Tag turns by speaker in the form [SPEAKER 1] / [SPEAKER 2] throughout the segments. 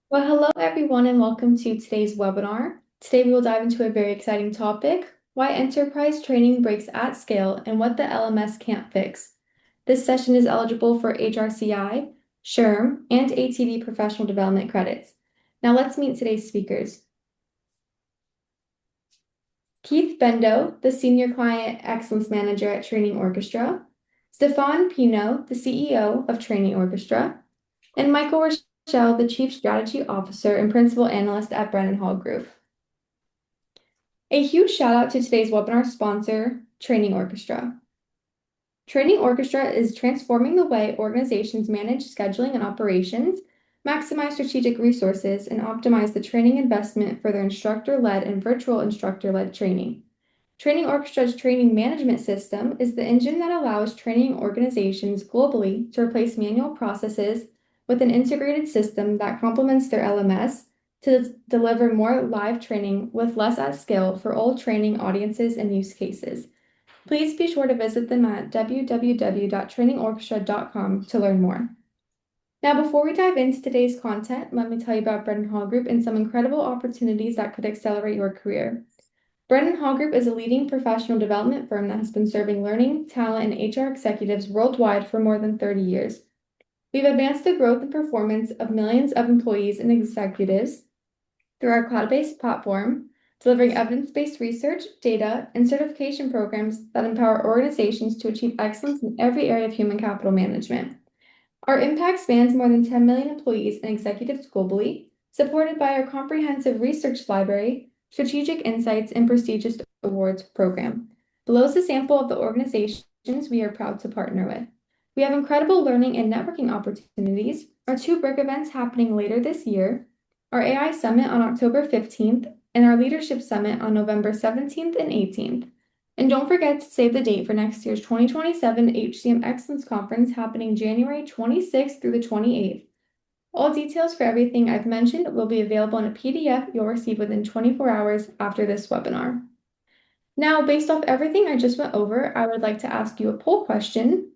[SPEAKER 1] Well, hello everyone, and welcome to today's webinar. Today we will dive into a very exciting topic, why enterprise training breaks at scale and what the LMS can't fix. This session is eligible for HRCI, SHRM, and ATD professional development credits. Now let's meet today's speakers. Keith Bendo, the Senior Client Excellence Manager at Training Orchestra, Stephan Pineau, the CEO of Training Orchestra, and Michael Rochelle, the Chief Strategy Officer and Principal Analyst at Brennan Hall Group. A huge shout out to today's webinar sponsor, Training Orchestra. Training Orchestra is transforming the way organizations manage scheduling and operations, maximize strategic resources, and optimize the training investment for their instructor-led and virtual instructor-led training. Training Orchestra's training management system is the engine that allows training organizations globally to replace manual processes with an integrated system that complements their LMS to deliver more live training with less at scale for all training audiences and use cases. Please be sure to visit them at www.trainingorchestra.com to learn more. Now, before we dive into today's content, let me tell you about Brennan Hall Group and some incredible opportunities that could accelerate your career. Brennan Hall Group is a leading professional development firm that has been serving learning, talent, and HR executives worldwide for more than 30 years. We've advanced the growth and performance of millions of employees and executives through our cloud-based platform, delivering evidence-based research, data, and certification programs that empower organizations to achieve excellence in every area of human capital management. Our impact spans more than 10 million employees and executives globally, supported by our comprehensive research library, strategic insights, and prestigious awards program. Below is a sample of the organizations we are proud to partner with. We have incredible learning and networking opportunities, our two BRIC events happening later this year, our AI Summit on October 15th, and our Leadership Summit on November 17th and 18th. And don't forget to save the date for next year's 2027 HCM Excellence Conference happening January 26th through the 28th. All details for everything I've mentioned will be available in a PDF you'll receive within 24 hours after this webinar. Now, based off everything I just went over, I would like to ask you a poll question.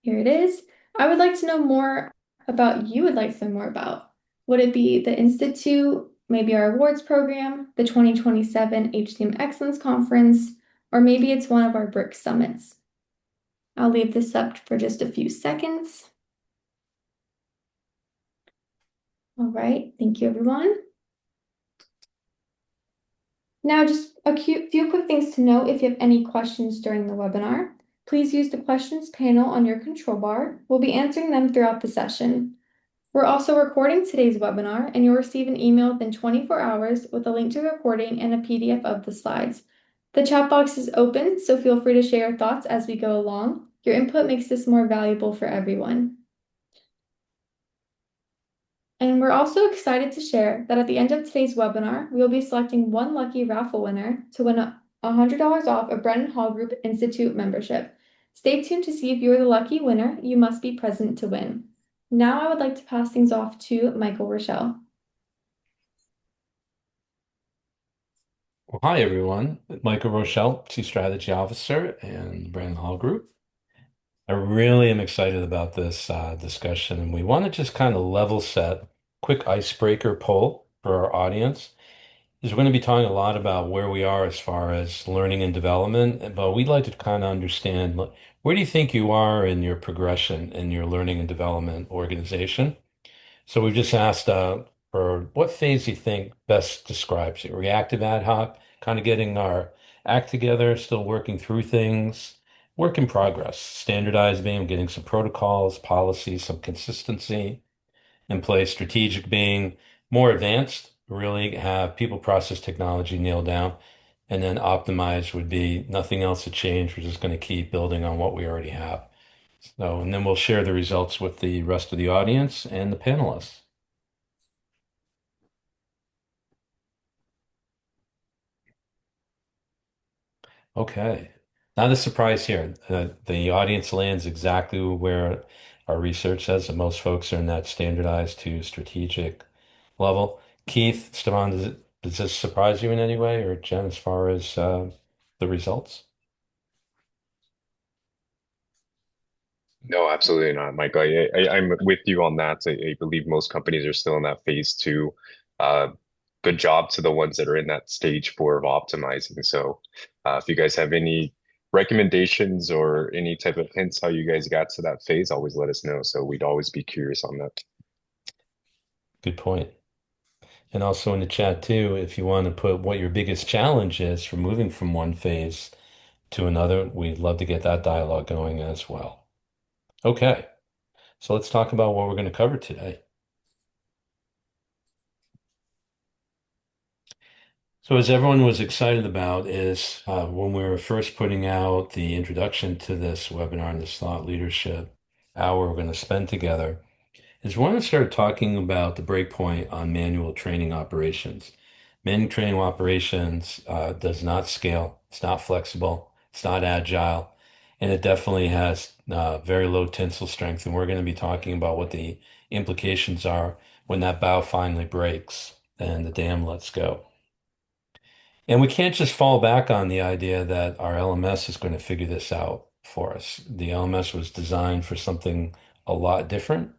[SPEAKER 1] Here it is. I would like to know more about you would like to know more about. Would it be the Institute, maybe our awards program, the 2027 HCM Excellence Conference, or maybe it's one of our BRIC summits? I'll leave this up for just a few seconds. All right, thank you, everyone. Now, just a few quick things to note if you have any questions during the webinar. Please use the questions panel on your control bar. We'll be answering them throughout the session. We're also recording today's webinar, and you'll receive an email within 24 hours with a link to the recording and a PDF of the slides. The chat box is open, so feel free to share your thoughts as we go along. Your input makes this more valuable for everyone. And we're also excited to share that at the end of today's webinar, we will be selecting one lucky raffle winner to win $100 off a Brennan Hall Group Institute membership. Stay tuned to see if you're the lucky winner. You must be present to win. Now I would like to pass things off to Michael Rochelle.
[SPEAKER 2] Well, hi, everyone. Michael Rochelle, Chief Strategy Officer and Brandon Hall Group. I really am excited about this discussion, and we want to just kind of level set, quick icebreaker poll for our audience. Is we're going to be talking a lot about where we are as far as learning and development, but we'd like to kind of understand where do you think you are in your progression in your learning and development organization? So we've just asked for what phase you think best describes it. Reactive ad hoc, kind of getting our act together, still working through things, work in progress, standardizing, getting some protocols, policies, some consistency in place, strategic being more advanced, really have people process technology nailed down. And then optimize would be nothing else to change. We're just going to keep building on what we already have. So, and then we'll share the results with the rest of the audience and the panelists. Okay. Not a surprise here. The audience lands exactly where our research says that most folks are in that standardized to strategic level. Keith, Stefan, does this surprise you in any way, or Jen, as far as the results?
[SPEAKER 3] No, absolutely not, Mike. I'm with you on that. I believe most companies are still in that phase two. Uh, Good job to the ones that are in that stage four of optimizing. So, if you guys have any recommendations or any type of hints how you guys got to that phase, always let us know. So we'd always be curious on that.
[SPEAKER 2] Good point. And also in the chat too, if you want to put what your biggest challenge is for moving from one phase to another, we'd love to get that dialogue going as well. Okay, so let's talk about what we're going to cover today. So as everyone was excited about is when we were first putting out the introduction to this webinar and this thought leadership hour we're going to spend together, is when I started talking about the breakpoint on manual training operations. Manual training operations does not scale. It's not flexible. It's not agile. And it definitely has very low tensile strength. And we're going to be talking about what the implications are when that bow finally breaks and the dam lets go. And we can't just fall back on the idea that our LMS is going to figure this out for us. The LMS was designed for something a lot different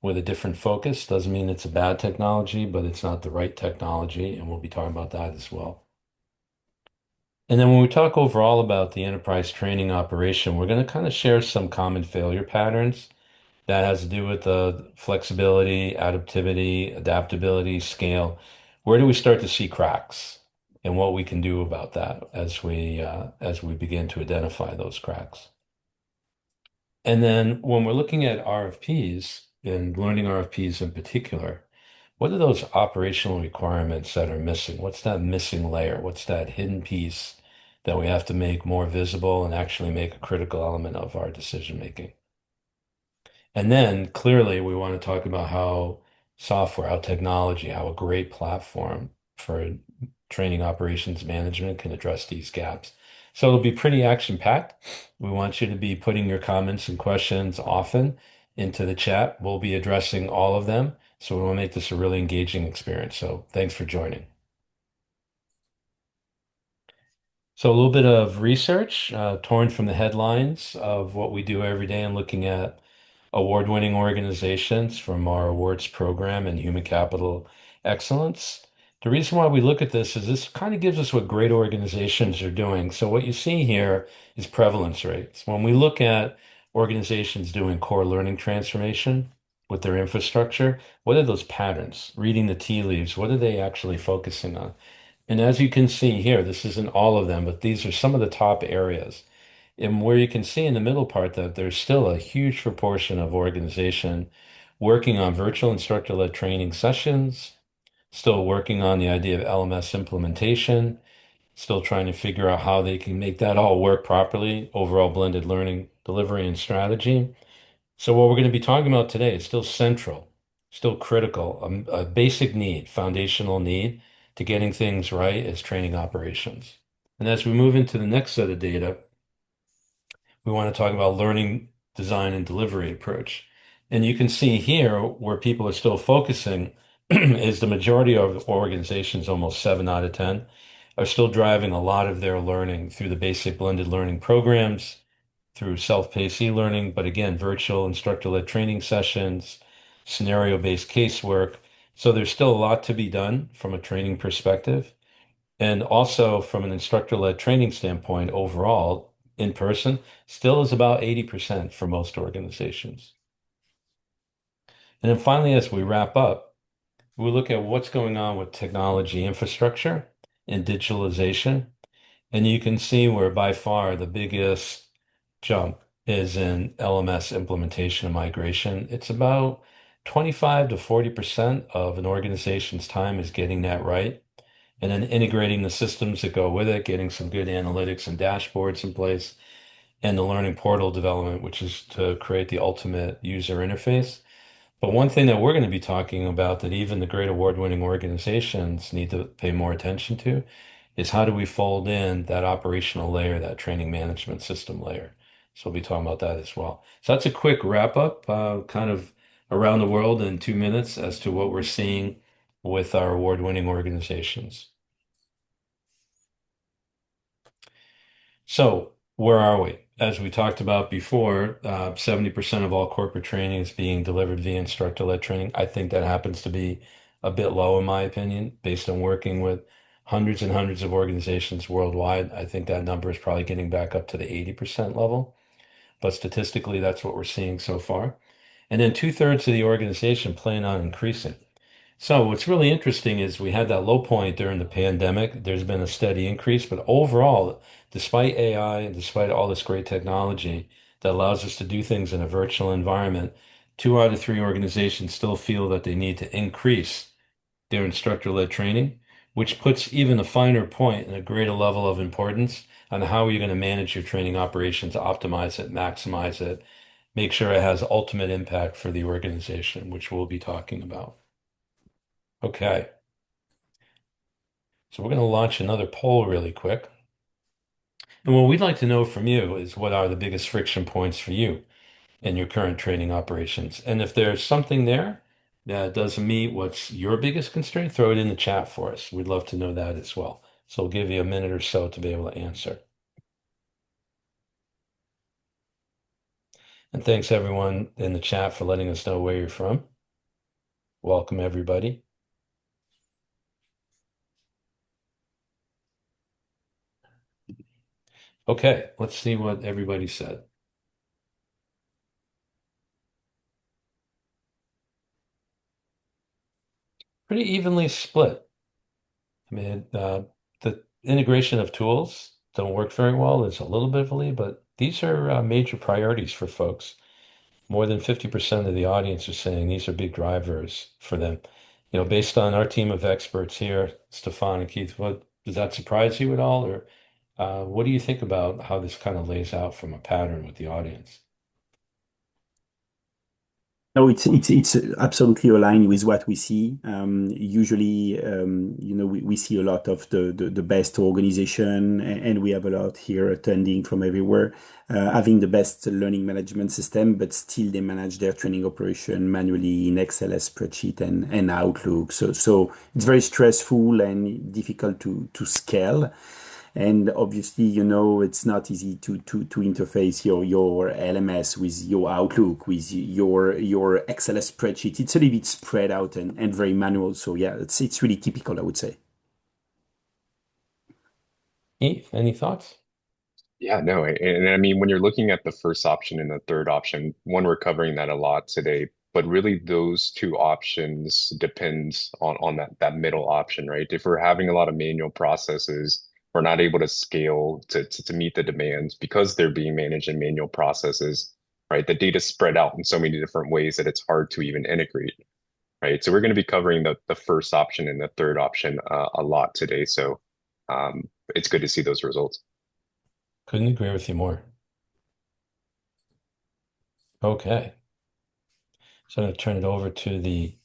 [SPEAKER 2] with a different focus. Doesn't mean it's a bad technology, but it's not the right technology, and we'll be talking about that as well. And then when we talk overall about the enterprise training operation, we're going to kind of share some common failure patterns that has to do with the flexibility, adaptability, scale. Where do we start to see cracks, and what we can do about that as we begin to identify those cracks. And then when we're looking at RFPs and learning RFPs in particular, what are those operational requirements that are missing? What's that missing layer? What's that hidden piece that we have to make more visible and actually make a critical element of our decision making? And then clearly we want to talk about how software, how technology, how a great platform for training operations management can address these gaps. So it'll be pretty action packed. We want you to be putting your comments and questions often into the chat. We'll be addressing all of them. So we want to make this a really engaging experience. So thanks for joining. So a little bit of research, torn from the headlines of what we do every day and looking at award-winning organizations from our awards program and human capital excellence. The reason why we look at this is this kind of gives us what great organizations are doing. So what you see here is prevalence rates. When we look at organizations doing core learning transformation with their infrastructure, what are those patterns? Reading the tea leaves, what are they actually focusing on? And as you can see here, this isn't all of them, but these are some of the top areas. And where you can see in the middle part that there's still a huge proportion of organization working on virtual instructor-led training sessions, still working on the idea of LMS implementation, still trying to figure out how they can make that all work properly, overall blended learning, delivery, and strategy. So what we're going to be talking about today is still central, still critical, a basic need, foundational need to getting things right is training operations. And as we move into the next set of data, we want to talk about learning, design, and delivery approach. And you can see here where people are still focusing is the majority of organizations, almost 7 out of 10, are still driving a lot of their learning through the basic blended learning programs, through self-paced e-learning, but again, virtual instructor-led training sessions, scenario-based casework. So there's still a lot to be done from a training perspective. And also from an instructor-led training standpoint, overall, in person, still is about 80% for most organizations. And then finally, as we wrap up, we look at what's going on with technology infrastructure and digitalization. And you can see where by far the biggest jump is in LMS implementation and migration. It's about 25 to 40% of an organization's time is getting that right and then integrating the systems that go with it, getting some good analytics and dashboards in place, and the learning portal development, which is to create the ultimate user interface. But one thing that we're going to be talking about that even the great award-winning organizations need to pay more attention to is how do we fold in that operational layer, that training management system layer. So we'll be talking about that as well. So that's a quick wrap up, kind of around the world in 2 minutes as to what we're seeing with our award-winning organizations. So Where are we? As we talked about before, 70% of all corporate training is being delivered via instructor-led training. I think that happens to be a bit low, in my opinion, based on working with hundreds and hundreds of organizations worldwide. I think that number is probably getting back up to the 80% level. But statistically, that's what we're seeing so far. And then two-thirds of the organization plan on increasing. So what's really interesting is we had that low point during the pandemic. There's been a steady increase, but overall, despite AI and despite all this great technology that allows us to do things in a virtual environment, 2 out of 3 organizations still feel that they need to increase their instructor-led training, which puts even a finer point and a greater level of importance on how you're going to manage your training operations, optimize it, maximize it, make sure it has ultimate impact for the organization, which we'll be talking about. Okay. So we're going to launch another poll really quick. And what we'd like to know from you is what are the biggest friction points for you in your current training operations? And if there's something there that doesn't meet what's your biggest constraint, throw it in the chat for us. We'd love to know that as well. So we'll give you a minute or so to be able to answer. And thanks everyone in the chat for letting us know where you're from. Welcome everybody. Okay, let's see what everybody said. Pretty evenly split. I mean, the integration of tools don't work very well. It's a little bit of a lead, but these are major priorities for folks. More than 50% of the audience are saying these are big drivers for them. Based on our team of experts here, Stefan and Keith, what does that surprise you at all? Or what do you think about how this kind of lays out from a pattern with the audience?
[SPEAKER 4] No, it's absolutely aligned with what we see. Usually, we see a lot of the best organization, and we have a lot here attending from everywhere, having the best learning management system, but still they manage their training operation manually in Excel, spreadsheet, and Outlook. So it's very stressful and difficult to scale. And obviously, it's not easy to interface your LMS with your Outlook, with your Excel spreadsheet. It's a little bit spread out and very manual. So yeah, it's really typical, I would say.
[SPEAKER 2] Keith, any thoughts?
[SPEAKER 3] Yeah, no, and I mean, when you're looking at the first option and the third option, one, we're covering that a lot today, but really those two options depend on that middle option, right? If we're having a lot of manual processes, we're not able to scale to meet the demands because they're being managed in manual processes, right? The data's spread out in so many different ways that it's hard to even integrate, right? So we're going to be covering the first option and the third option a lot today. So it's good to see those results.
[SPEAKER 2] Couldn't agree with you more. Okay. So I'm going to turn it over to the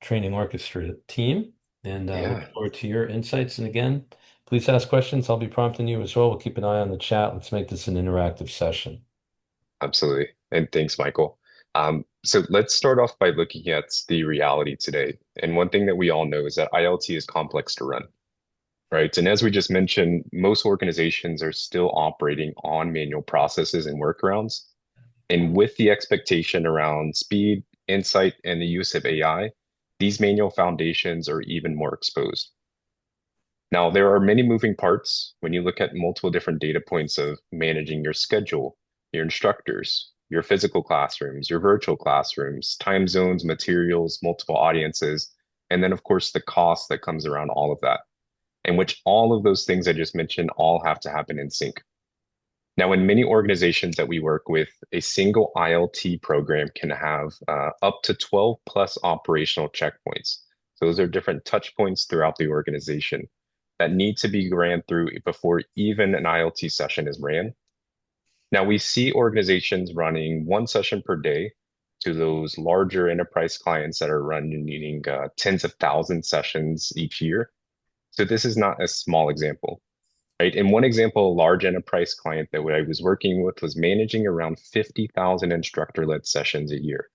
[SPEAKER 2] Training Orchestra team and look
[SPEAKER 3] Yeah.
[SPEAKER 2] forward to your insights. And again, please ask questions. I'll be prompting you as well. We'll keep an eye on the chat. Let's make this an interactive session.
[SPEAKER 3] Absolutely. And thanks, Michael. So let's start off by looking at the reality today. And one thing that we all know is that ILT is complex to run, right? And as we just mentioned, most organizations are still operating on manual processes and workarounds. And with the expectation around speed, insight, and the use of AI, these manual foundations are even more exposed. Now, there are many moving parts when you look at multiple different data points of managing your schedule, your instructors, your physical classrooms, your virtual classrooms, time zones, materials, multiple audiences, and then, of course, the cost that comes around all of that, in which all of those things I just mentioned all have to happen in sync. Now, in many organizations that we work with, a single ILT program can have up to 12 plus operational checkpoints. So those are different touch points throughout the organization that need to be ran through before even an ILT session is ran. Now, we see organizations running one session per day to those larger enterprise clients that are running needing tens of thousands sessions each year. So this is not a small example. Right. In one example, a large enterprise client that I was working with was managing around 50,000 instructor-led sessions a year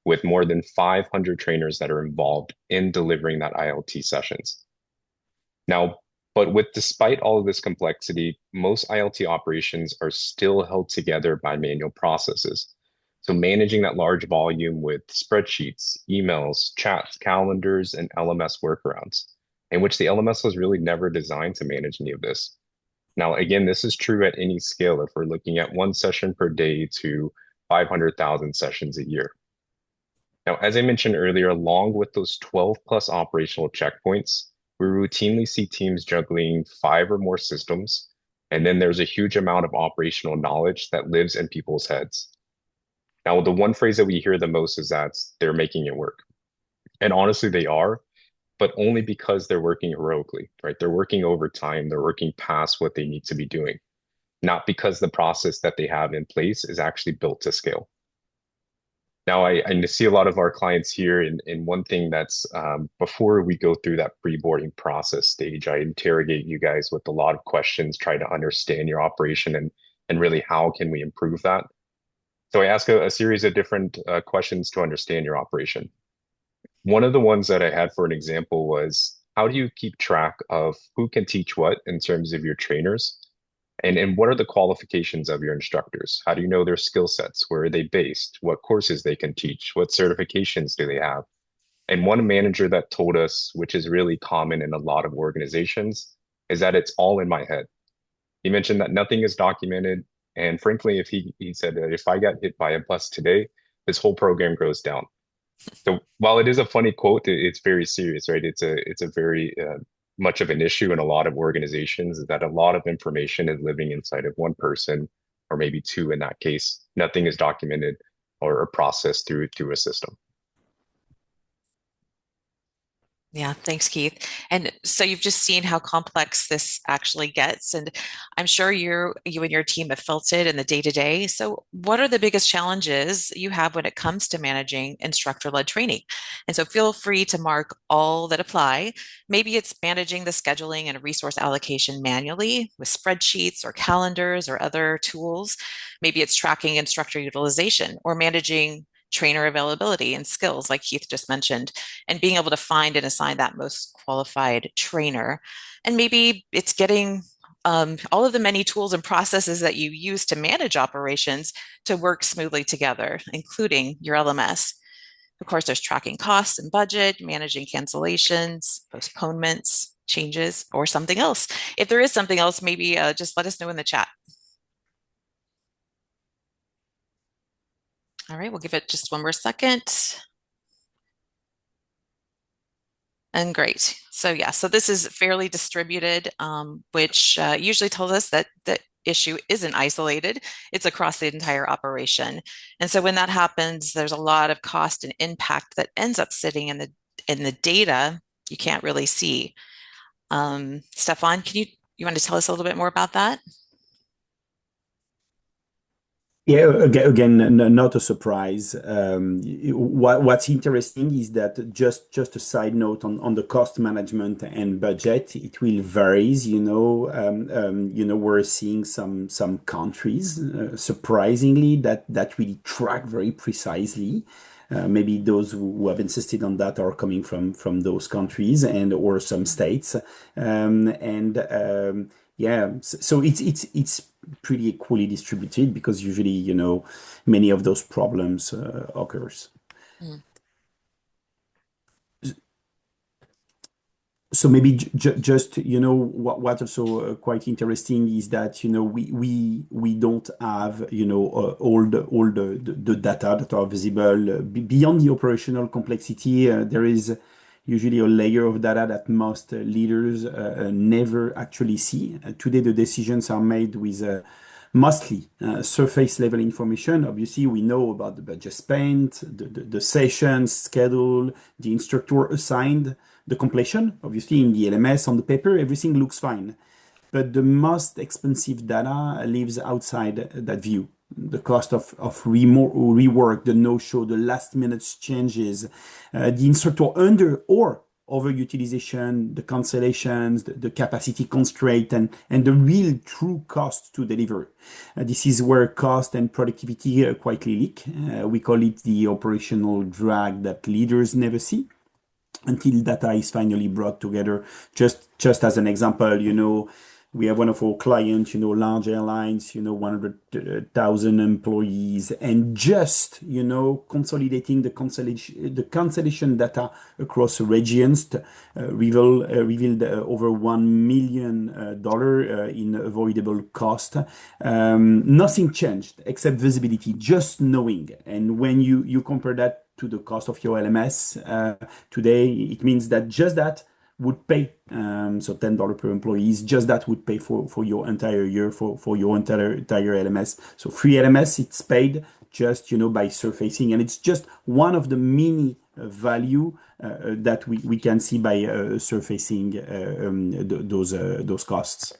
[SPEAKER 3] with more than 500 trainers that are involved in delivering that ILT sessions. Now, But with despite all of this complexity, most ILT operations are still held together by manual processes. So managing that large volume with spreadsheets, emails, chats, calendars, and LMS workarounds, in which the LMS was really never designed to manage any of this. Now, again, this is true at any scale if we're looking at one session per day to 500,000 sessions a year. Now, as I mentioned earlier, along with those 12 plus operational checkpoints, we routinely see teams juggling 5 or more systems. And then there's a huge amount of operational knowledge that lives in people's heads. Now, the one phrase that we hear the most is that they're making it work. And honestly, they are, but only because they're working heroically, right? They're working overtime, they're working past what they need to be doing, not because the process that they have in place is actually built to scale. Now, I see a lot of our clients here, and one thing that's before we go through that pre-boarding process stage, I interrogate you guys with a lot of questions, try to understand your operation and really how can we improve that. So I ask a series of different questions to understand your operation. One of the ones that I had for an example was, how do you keep track of who can teach what in terms of your trainers? And what are the qualifications of your instructors? How do you know their skill sets? Where are they based? What courses they can teach? What certifications do they have? And one manager that told us, which is really common in a lot of organizations, is that it's all in my head. He mentioned that nothing is documented. And frankly, if he said that if I got hit by a bus today, this whole program goes down. So while it is a funny quote, it's very serious, right? It's a very much of an issue in a lot of organizations is that a lot of information is living inside of one person, or maybe two in that case. Nothing is documented or processed through a system.
[SPEAKER 5] Yeah, thanks, Keith. And so you've just seen how complex this actually gets, and I'm sure you and your team have felt it in the day to day. So what are the biggest challenges you have when it comes to managing instructor-led training? And so feel free to mark all that apply. Maybe it's managing the scheduling and resource allocation manually with spreadsheets or calendars or other tools. Maybe it's tracking instructor utilization or managing trainer availability and skills, like Keith just mentioned, and being able to find and assign that most qualified trainer. And maybe it's getting all of the many tools and processes that you use to manage operations to work smoothly together, including your LMS. Of course, there's tracking costs and budget, managing cancellations, postponements, changes, or something else. If there is something else, maybe just let us know in the chat. All right, we'll give it just one more second. And great. So yeah, so this is fairly distributed, which usually tells us that the issue isn't isolated. It's across the entire operation. And so when that happens, there's a lot of cost and impact that ends up sitting in the data you can't really see. Stephan, you want to tell us a little bit more about that?
[SPEAKER 4] Yeah, again, not a surprise. What's interesting is that just a side note on the cost management and budget, it will varies. We're seeing some countries surprisingly that really track very precisely. Maybe those who have insisted on that are coming from those countries and or some states, yeah, so it's pretty equally distributed because usually, many of those problems occurs.
[SPEAKER 5] Mm.
[SPEAKER 4] So maybe just what also quite interesting is that we don't have all the data that are visible beyond the operational complexity. There is usually a layer of data that most leaders never actually see. Today, the decisions are made with mostly surface level information. Obviously, we know about the budget spent, the sessions schedule, the instructor assigned, the completion. Obviously, in the LMS on the paper, everything looks fine. But the most expensive data lives outside that view. The cost of rework, the no-show, the last minute changes, the instructor under or overutilization, the cancellations, the capacity constraint, and the real true cost to deliver. This is where cost and productivity quietly leak. We call it the operational drag that leaders never see. until data is finally brought together. Just as an example, we have one of our clients, large airlines, 100,000 employees, and just, consolidating the cancellation data across regions revealed over $1 million in avoidable cost. Nothing changed except visibility, just knowing. And when you compare that to the cost of your LMS today, it means that just that would pay, so $10 per employees, just that would pay for your entire year, for your entire LMS. So free LMS, it's paid just, by surfacing, and it's just one of the many value that we can see by surfacing those costs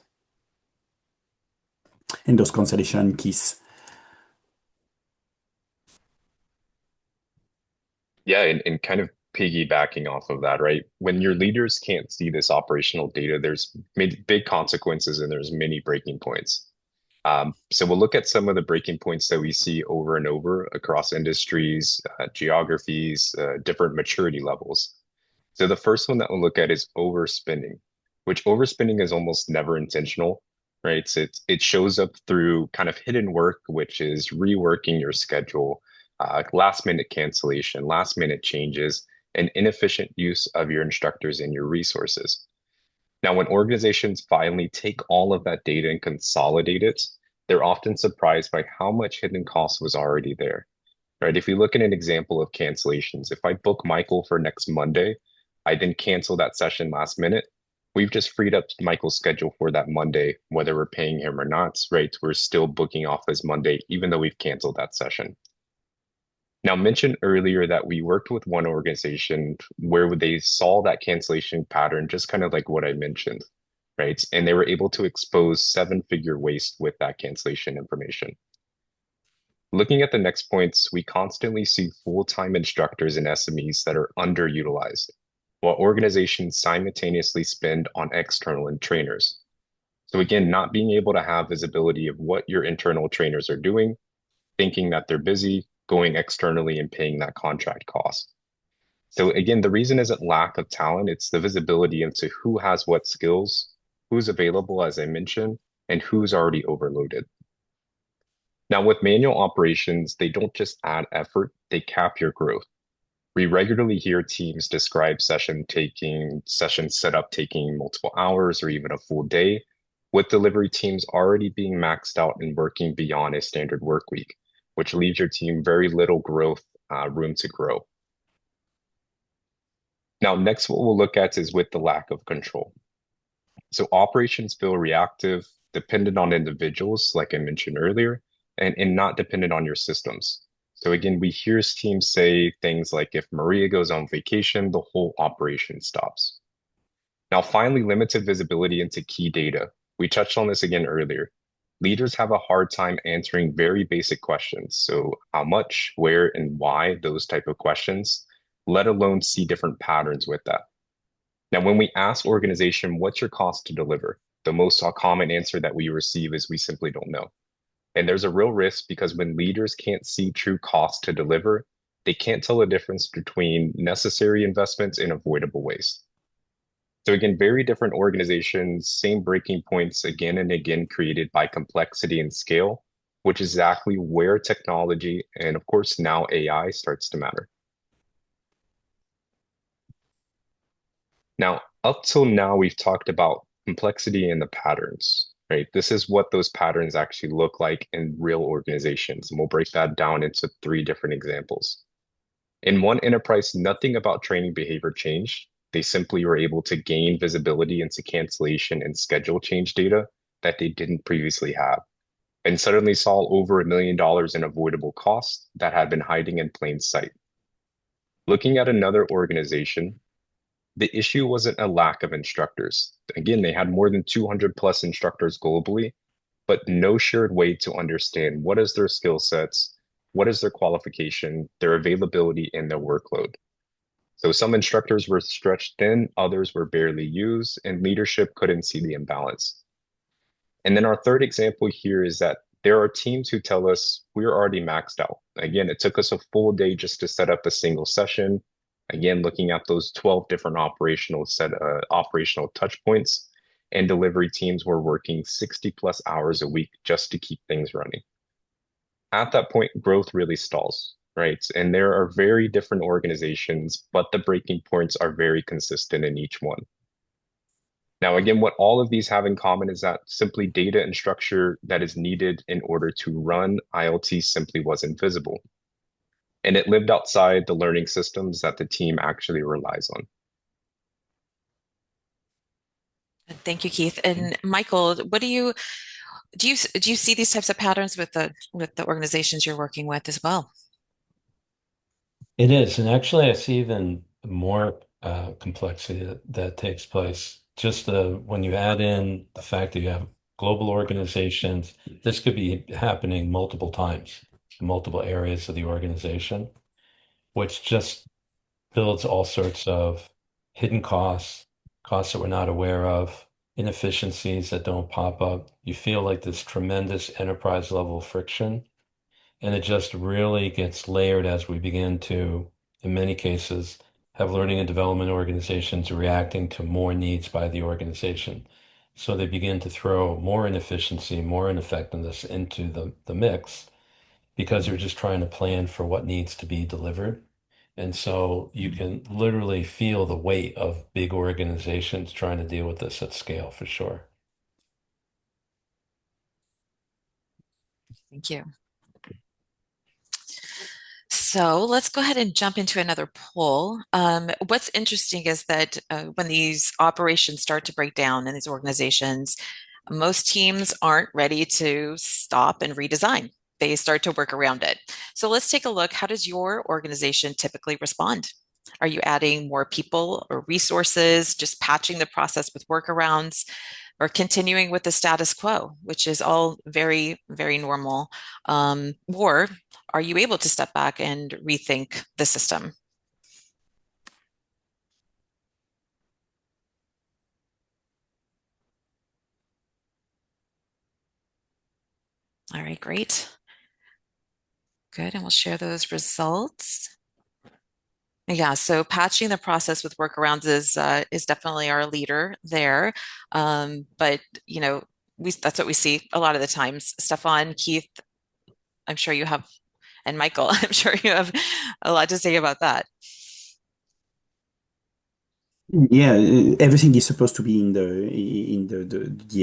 [SPEAKER 4] and those cancellation keys.
[SPEAKER 3] Yeah, and kind of piggybacking off of that, right? When your leaders can't see this operational data, there's big consequences and there's many breaking points. So we'll look at some of the breaking points that we see over and over across industries, geographies, different maturity levels. So the first one that we'll look at is overspending, which overspending is almost never intentional, right? So it shows up through kind of hidden work, which is reworking your schedule, last minute cancellation, last minute changes, and inefficient use of your instructors and your resources. Now, when organizations finally take all of that data and consolidate it, they're often surprised by how much hidden cost was already there, right? If you look at an example of cancellations, if I book Michael for next Monday, I then cancel that session last minute. We've just freed up Michael's schedule for that Monday, whether we're paying him or not, right? We're still booking off his Monday, even though we've canceled that session. Now, mentioned earlier that we worked with one organization where they saw that cancellation pattern, just kind of like what I mentioned, right? And they were able to expose seven-figure waste with that cancellation information. Looking at the next points, we constantly see full-time instructors and SMEs that are underutilized, while organizations simultaneously spend on external and trainers. So again, not being able to have visibility of what your internal trainers are doing, thinking that they're busy, going externally and paying that contract cost. So again, the reason isn't lack of talent, it's the visibility into who has what skills, who's available, as I mentioned, and who's already overloaded. Now, with manual operations, they don't just add effort, they cap your growth. We regularly hear teams describe session setup taking multiple hours or even a full day, with delivery teams already being maxed out and working beyond a standard work week, which leaves your team very little growth room to grow. Now, next, what we'll look at is with the lack of control. So operations feel reactive, dependent on individuals, like I mentioned earlier, and not dependent on your systems. So again, we hear teams say things like, if Maria goes on vacation, the whole operation stops. Now, finally, limited visibility into key data. We touched on this again earlier. Leaders have a hard time answering very basic questions. So how much, where, and why, those type of questions, let alone see different patterns with that. Now, when we ask organization, what's your cost to deliver? The most common answer that we receive is we simply don't know. And there's a real risk because when leaders can't see true cost to deliver, they can't tell the difference between necessary investments and avoidable waste. So again, very different organizations, same breaking points again and again created by complexity and scale, which is exactly where technology and of course now AI starts to matter. Now, up till now, we've talked about complexity and the patterns, right? This is what those patterns actually look like in real organizations. And we'll break that down into 3 different examples. In one enterprise, nothing about training behavior changed. They simply were able to gain visibility into cancellation and schedule change data that they didn't previously have, and suddenly saw over $1 million in avoidable costs that had been hiding in plain sight. Looking at another organization, the issue wasn't a lack of instructors. Again, they had more than 200 plus instructors globally, but no shared way to understand what is their skill sets, what is their qualification, their availability, and their workload. So some instructors were stretched thin, others were barely used, and leadership couldn't see the imbalance. And then our third example here is that there are teams who tell us we're already maxed out. Again, it took us a full day just to set up a single session, Again, looking at those 12 different operational touch points, and delivery teams were working 60 plus hours a week just to keep things running. At that point, growth really stalls, right? And there are very different organizations, but the breaking points are very consistent in each one. Now, again, what all of these have in common is that simply data and structure that is needed in order to run IoT simply wasn't visible. And it lived outside the learning systems that the team actually relies on.
[SPEAKER 5] Thank you, Keith. And Michael, what do you see these types of patterns with the organizations you're working with as well?
[SPEAKER 2] It is, and actually, I see even more complexity that takes place. Just when you add in the fact that you have global organizations, this could be happening multiple times in multiple areas of the organization, which just builds all sorts of hidden costs, costs that we're not aware of, inefficiencies that don't pop up. You feel like this tremendous enterprise level friction. And it just really gets layered as we begin to, in many cases, have learning and development organizations reacting to more needs by the organization. So they begin to throw more inefficiency, more ineffectiveness into the mix because they're just trying to plan for what needs to be delivered. And so you can literally feel the weight of big organizations trying to deal with this at scale for sure.
[SPEAKER 5] Thank you. So let's go ahead and jump into another poll. What's interesting is that when these operations start to break down in these organizations, most teams aren't ready to stop and redesign. They start to work around it. So let's take a look. How does your organization typically respond? Are you adding more people or resources, just patching the process with workarounds, or continuing with the status quo, which is all very, very normal? Or are you able to step back and rethink the system? All right, great. Good, and we'll share those results. Yeah, so patching the process with workarounds is definitely our leader there. But that's what we see a lot of the times. Stefan, Keith, I'm sure you have, and Michael, I'm sure you have a lot to say about that.
[SPEAKER 4] Yeah, everything is supposed to be in the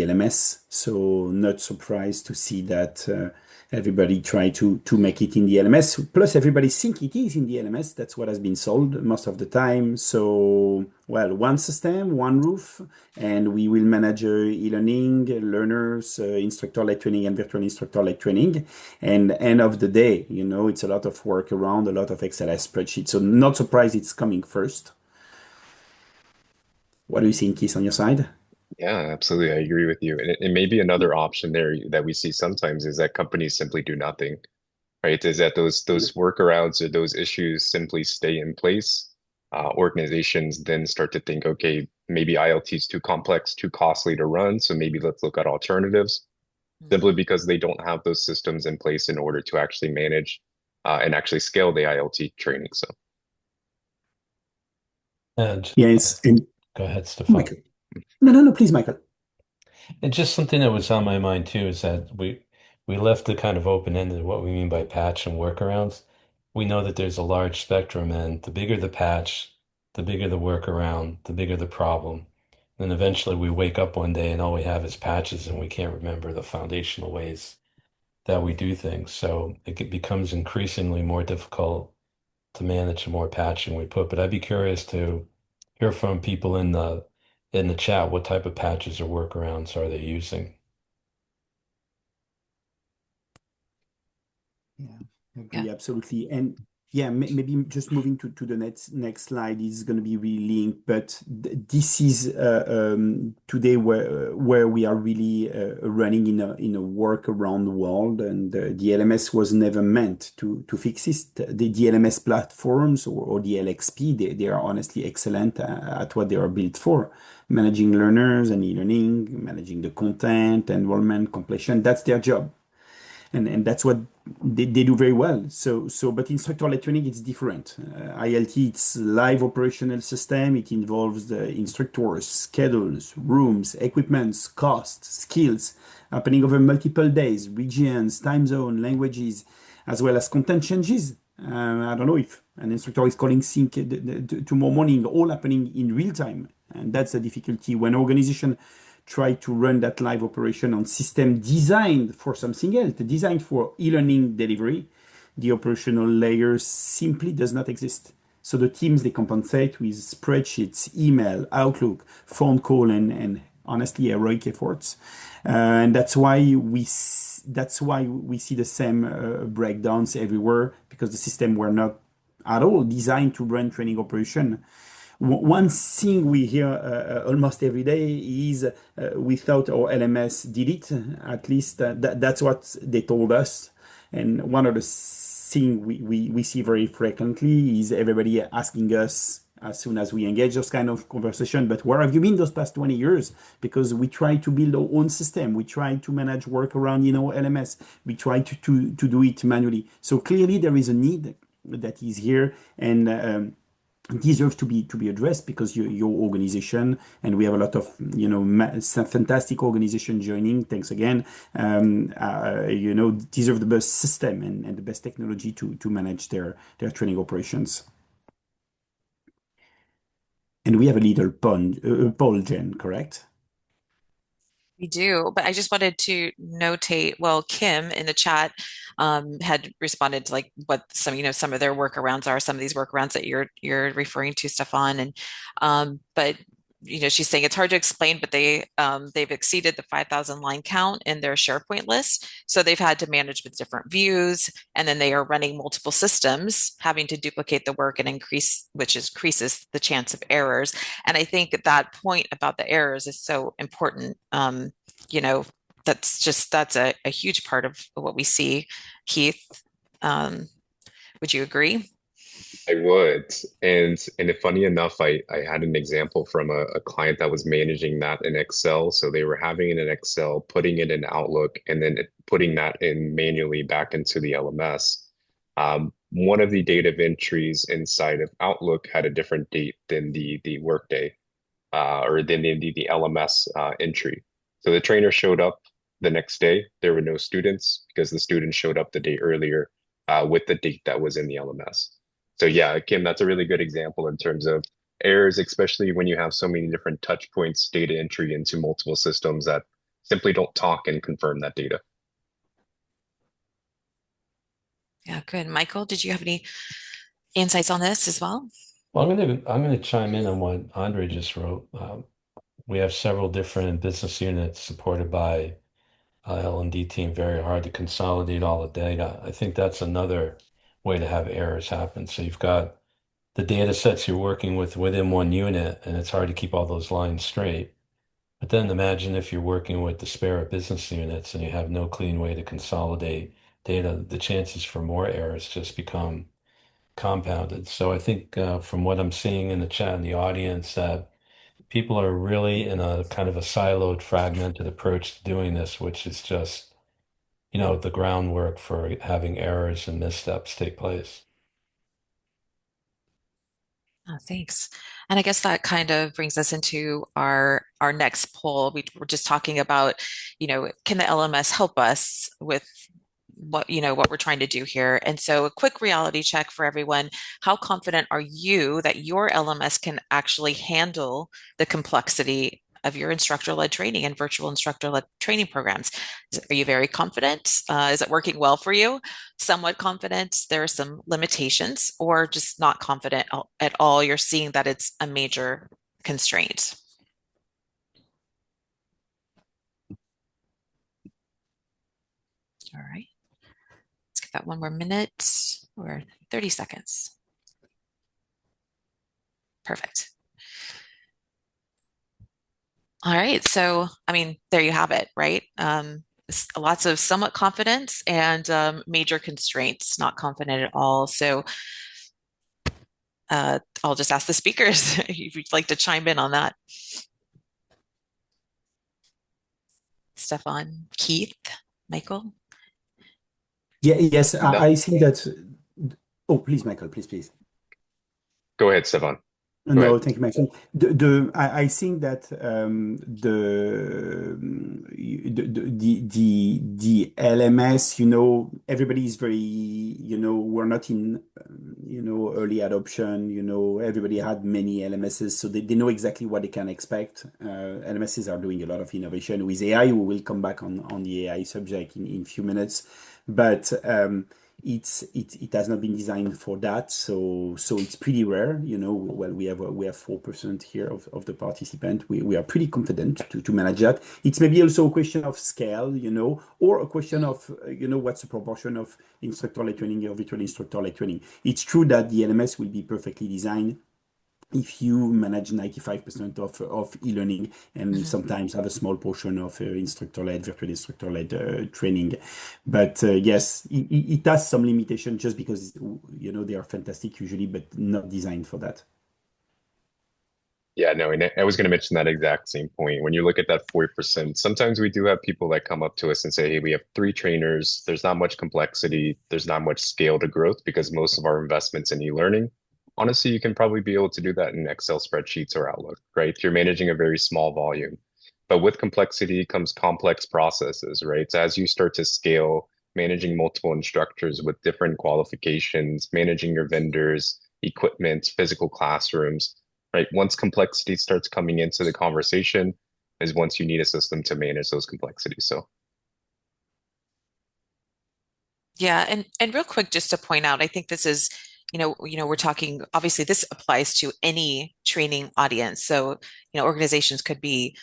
[SPEAKER 4] LMS, so not surprised to see that everybody try to make it in the LMS. Plus, everybody think it is in the LMS. That's what has been sold most of the time. So, well, one system, one roof, and we will manage e-learning, learners, instructor-led training, and virtual instructor-led training. And end of the day, it's a lot of work around, a lot of XLS spreadsheets. So, not surprised it's coming first. What do you think, Keith, on your side?
[SPEAKER 3] Yeah, absolutely. I agree with you. And maybe another option there that we see sometimes is that companies simply do nothing, right? Is that those workarounds or those issues simply stay in place. Organizations then start to think, okay, maybe IoT is too complex, too costly to run, so maybe let's look at alternatives, simply because they don't have those systems in place in order to actually manage and actually scale the IoT training. So,
[SPEAKER 2] And
[SPEAKER 4] Yes, and
[SPEAKER 2] go ahead, Stefan.
[SPEAKER 4] Michael. No, please, Michael.
[SPEAKER 2] And just something that was on my mind too is that we left it kind of open-ended what we mean by patch and workarounds. We know that there's a large spectrum, and the bigger the patch, the bigger the workaround, the bigger the problem. Then eventually we wake up one day and all we have is patches and we can't remember the foundational ways that we do things. So becomes increasingly more difficult to manage the more patching we put. But I'd be curious to hear from people in the chat, what type of patches or workarounds are they using?
[SPEAKER 4] Yeah, I
[SPEAKER 5] Yeah.
[SPEAKER 4] agree, absolutely. And yeah, maybe just moving to the next slide is going to be really linked, but this is today where we are really running in a workaround world, and the LMS was never meant to fix this. The LMS platforms or the LXP, they are honestly excellent at what they are built for. Managing learners and e-learning, managing the content, enrollment, completion, that's their job. And that's what they do very well. But instructor-led training, it's different. ILT, it's live operational system. It involves the instructors, schedules, rooms, equipments, costs, skills, happening over multiple days, regions, time zone, languages, as well as content changes. I don't know if an instructor is calling sync tomorrow morning, all happening in real time. And that's the difficulty when organization try to run that live operation on system designed for something else, designed for e-learning delivery. The operational layer simply does not exist. So the teams, they compensate with spreadsheets, email, Outlook, phone call, and honestly heroic efforts. And that's why we see the same breakdowns everywhere, because the system were not at all designed to run training operation. One thing we hear almost every day is we thought our LMS did it. At least that's what they told us. And one of the things we see very frequently is everybody asking us as soon as we engage those kind of conversation, but where have you been those past 20 years? Because we try to build our own system. We try to manage work around, LMS. We try to do it manually. So clearly there is a need that is here, and deserves to be addressed, because your organization, and we have a lot of some fantastic organization joining, thanks again, deserve the best system and the best technology to manage their training operations. And we have a little poll, Jen, correct?
[SPEAKER 5] We do, but I just wanted to notate, well, Kim in the chat had responded to like what some of their workarounds are, some of these workarounds that you're referring to, Stephan. And but she's saying it's hard to explain, but they've exceeded the 5,000 line count in their SharePoint list. So they've had to manage with different views, and then they are running multiple systems, having to duplicate the work and which increases the chance of errors. And I think that point about the errors is so important. That's a huge part of what we see. Keith, would you agree?
[SPEAKER 3] I would. And if funny enough, I had an example from a client that was managing that in Excel. So they were having it in Excel, putting it in Outlook, and then putting that in manually back into the LMS. One of the data entries inside of Outlook had a different date than the workday, or than the LMS entry. So the trainer showed up the next day. There were no students because the students showed up the day earlier with the date that was in the LMS. So yeah, Kim, that's a really good example in terms of errors, especially when you have so many different touch points, data entry into multiple systems that simply don't talk and confirm that data.
[SPEAKER 5] Yeah, good. Michael, did you have any insights on this as well?
[SPEAKER 2] Well, I'm gonna chime in on what Andre just wrote. We have several different business units supported by L&D team, very hard to consolidate all the data. I think that's another way to have errors happen. So you've got the data sets you're working with within one unit, and it's hard to keep all those lines straight. But then imagine if you're working with disparate business units and you have no clean way to consolidate data, the chances for more errors just become compounded. So I think from what I'm seeing in the chat and the audience, that people are really in a kind of a siloed, fragmented approach to doing this, which is just, the groundwork for having errors and missteps take place.
[SPEAKER 5] Oh, thanks. And I guess that kind of brings us into our next poll. We were just talking about, can the LMS help us with what we're trying to do here? And so a quick reality check for everyone. How confident are you that your LMS can actually handle the complexity of your instructor-led training and virtual instructor-led training programs? Are you very confident? Is it working well for you? Somewhat confident, there are some limitations, or just not confident at all? You're seeing that it's a major constraint. All right. Let's give that one more minute or 30 seconds. Perfect. All right. So, there you have it, right? Lots of somewhat confidence and major constraints, not confident at all. So I'll just ask the speakers if you'd like to chime in on that. Stephan, Keith, Michael.
[SPEAKER 4] Yeah, yes,
[SPEAKER 3] That,
[SPEAKER 4] I think that. Oh, please, Michael, please.
[SPEAKER 3] go ahead, Stefan. Go
[SPEAKER 4] No,
[SPEAKER 3] ahead.
[SPEAKER 4] thank you, Maxime. I think that the LMS, everybody is very, we're not in, early adoption. Everybody had many LMSs, so they know exactly what they can expect. LMSs are doing a lot of innovation with AI. We will come back on the AI subject in few minutes, but it has not been designed for that, so it's pretty rare. Well, we have 4% here of the participant. We are pretty confident to manage that. It's maybe also a question of scale, or a question of what's the proportion of instructor-led training or virtual instructor-led training. It's true that the LMS will be perfectly designed if you manage 95% of e-learning and
[SPEAKER 5] Mhm.
[SPEAKER 4] sometimes have a small portion of instructor-led, virtual instructor-led training. But yes, it has some limitation just because, they are fantastic usually, but not designed for that.
[SPEAKER 3] Yeah, no, and I was going to mention that exact same point. When you look at that 40%, sometimes we do have people that come up to us and say, hey, we have 3 trainers. There's not much complexity. There's not much scale to growth because most of our investments in e-learning. Honestly, you can probably be able to do that in Excel spreadsheets or Outlook, right? You're managing a very small volume. But with complexity comes complex processes, right? So as you start to scale, managing multiple instructors with different qualifications, managing your vendors, equipment, physical classrooms, right? Once complexity starts coming into the conversation is once you need a system to manage those complexities. So
[SPEAKER 5] Yeah, and real quick, just to point out, I think this is, we're talking, obviously this applies to any training audience. So, organizations could be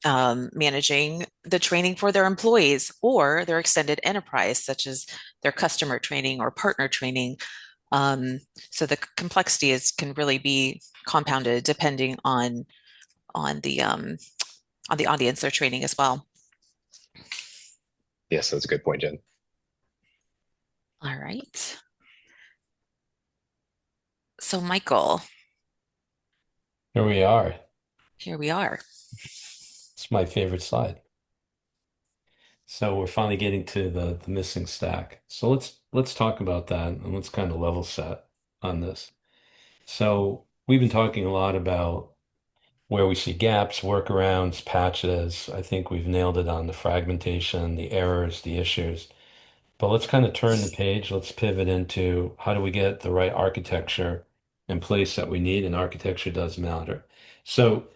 [SPEAKER 5] managing the training for their employees or their extended enterprise, such as their customer training or partner training. Um, so the complexity can really be compounded depending on the um, on the audience they're training as well.
[SPEAKER 3] yes, that's a good point, Jen.
[SPEAKER 5] All right. So Michael,
[SPEAKER 2] Here we are.
[SPEAKER 5] here we are.
[SPEAKER 2] It's my favorite slide. So we're finally getting to the missing stack. So let's talk about that and let's kind of level set on this. So we've been talking a lot about where we see gaps, workarounds, patches. I think we've nailed it on the fragmentation, the errors, the issues. But let's kind of turn the page. Let's pivot into how do we get the right architecture in place that we need, and architecture does matter. So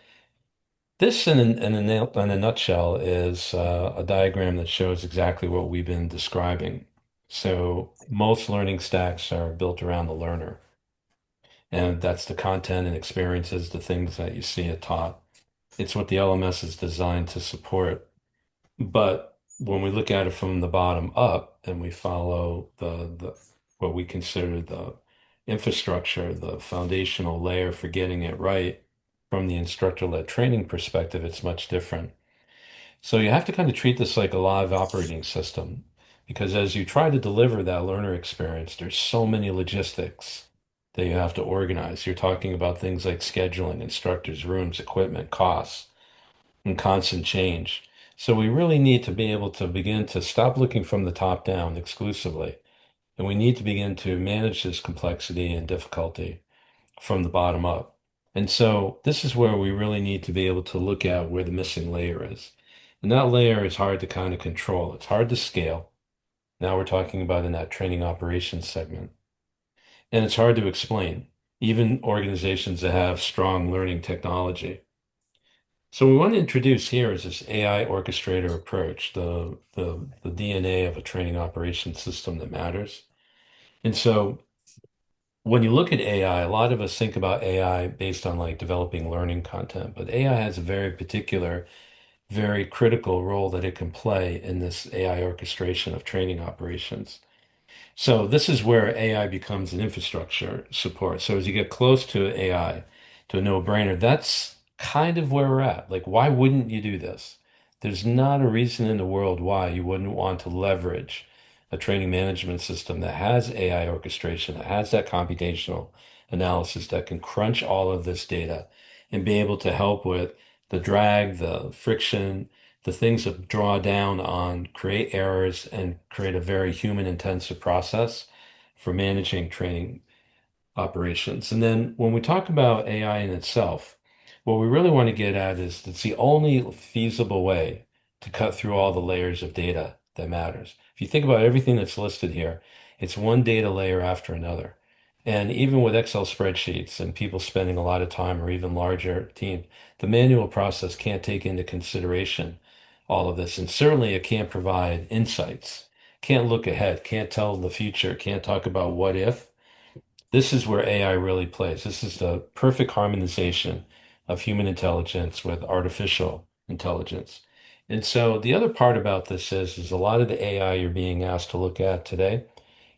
[SPEAKER 2] this, in a nutshell, is a diagram that shows exactly what we've been describing. So most learning stacks are built around the learner, and that's the content and experiences, the things that you see it taught. It's what the LMS is designed to support. But when we look at it from the bottom up and we follow the what we consider the infrastructure, the foundational layer for getting it right from the instructor-led training perspective, it's much different. So you have to kind of treat this like a live operating system because as you try to deliver that learner experience, there's so many logistics that you have to organize. You're talking about things like scheduling, instructors, rooms, equipment, costs and constant change. So we really need to be able to begin to stop looking from the top down exclusively. And we need to begin to manage this complexity and difficulty from the bottom up. And so this is where we really need to be able to look at where the missing layer is. And that layer is hard to kind of control. It's hard to scale. Now we're talking about in that training operations segment. And it's hard to explain, even organizations that have strong learning technology. So we want to introduce here is this AI orchestrator approach, the DNA of a training operations system that matters. And so when you look at AI, a lot of us think about AI based on like developing learning content, but AI has a very particular, very critical role that it can play in this AI orchestration of training operations. So this is where AI becomes an infrastructure support. So as you get close to AI, to a no-brainer, that's kind of where we're at. Like, why wouldn't you do this? There's not a reason in the world why you wouldn't want to leverage a training management system that has AI orchestration, that has that computational analysis that can crunch all of this data and be able to help with the drag, the friction, the things that draw down on create errors and create a very human intensive process for managing training operations. And then when we talk about AI in itself, what we really want to get at is it's the only feasible way to cut through all the layers of data that matters. If you think about everything that's listed here, it's one data layer after another. And even with Excel spreadsheets and people spending a lot of time or even larger teams, the manual process can't take into consideration all of this. And certainly it can't provide insights, can't look ahead, can't tell the future, can't talk about what if. This is where AI really plays. This is the perfect harmonization of human intelligence with artificial intelligence. And so the other part about this is a lot of the AI you're being asked to look at today,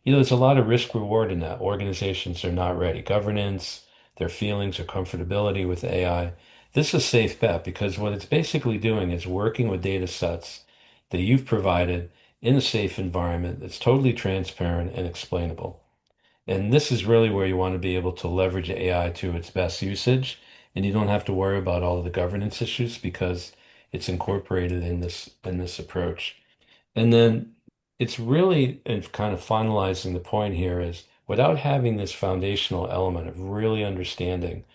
[SPEAKER 2] there's a lot of risk reward in that. Organizations are not ready. Governance, their feelings or comfortability with AI. This is a safe bet because what it's basically doing is working with data sets that you've provided in a safe environment that's totally transparent and explainable. And this is really where you want to be able to leverage AI to its best usage. And you don't have to worry about all of the governance issues because it's incorporated in this approach. And then it's really in kind of finalizing the point here is without having this foundational element of really understanding